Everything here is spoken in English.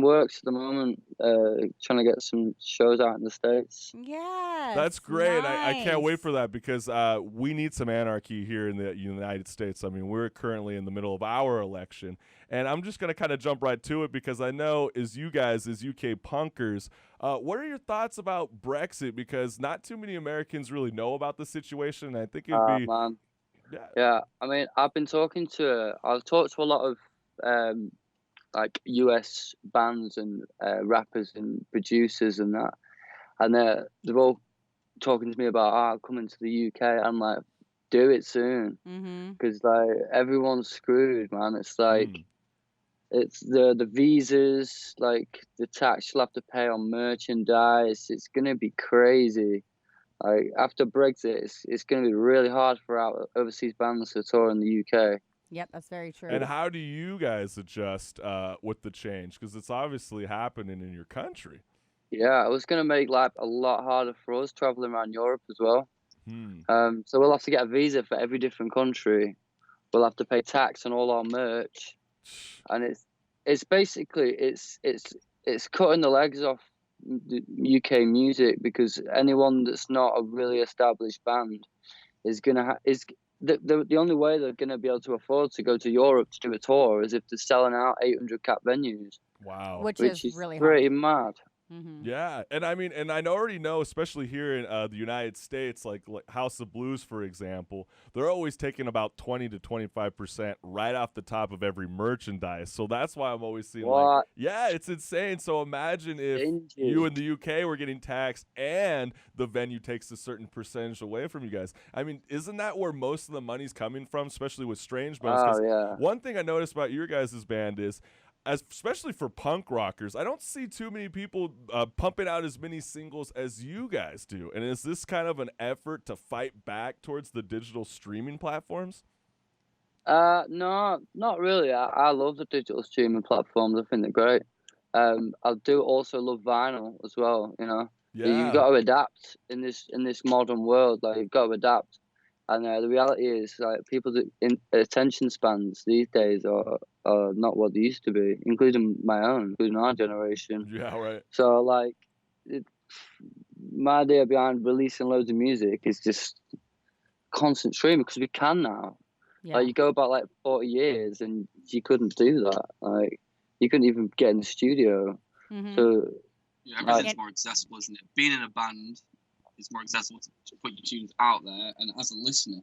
works at the moment, trying to get some shows out in the States. That's Yes, great. I can't wait nice. for that because we need some anarchy here in the United States. I mean, we're currently in the middle of our election, and I'm just going to kind of jump right to it because I know as you guys, as UK punkers, what are your thoughts about Brexit? Because not too many Americans really know about the situation. I think it'd be, Man, yeah, yeah. I mean, I've talked to a lot of um, like US bands and rappers and producers and that, and they're all talking to me about coming to the UK. I'm like, do it soon, Mm-hmm. because like everyone's screwed, man. It's hmm. like it's the visas, like the tax you'll have to pay on merchandise. It's gonna be crazy. Like after Brexit, it's gonna be really hard for our overseas bands to tour in the UK. Yep, that's very And true. how do you guys adjust with the change? Because it's obviously happening in your country. Yeah, it was gonna make life a lot harder for us traveling around Europe as well. Hmm. So we'll have to get a visa for every different country. We'll have to pay tax on all our merch, and it's basically it's cutting the legs off the UK music, because anyone that's not a really established band is gonna is the only way they're gonna be able to afford to go to Europe to do a tour is if they're selling out 800 cap venues, Wow. Which which is is really hard. pretty mad. Mm-hmm. Yeah, and I mean, and I already know, especially here in the United States, like House of Blues, for example, they're always taking about 20 to 25% right off the top of every merchandise. So that's why I'm always seeing like, What? yeah, it's insane. So imagine if you Stingy. in the UK were getting taxed and the venue takes a certain percentage away from you guys. I mean, isn't that where most of the money's coming from, especially with Strange Bones? Oh Because yeah. one thing I noticed about your guys' band is especially for punk rockers, I don't see too many people pumping out as many singles as you guys do. And is this kind of an effort to fight back towards the digital streaming platforms? No, not really. I love the digital streaming platforms. I think they're great. I do also love vinyl as well. You know, you've Yeah. got to adapt in this modern world. Like you've got to adapt. And the reality is, like people's attention spans these days are not what they used to be, including my own, including our generation. Yeah, right. So like, it, my idea behind releasing loads of music is just constant streaming, because we can now. Like Yeah. you go back like 40 years and you couldn't do that. Like you couldn't even get in the studio. Mm-hmm. So Yeah, like, everything's more accessible, isn't it? Being in a band is more accessible to put your tunes out there, and as a listener,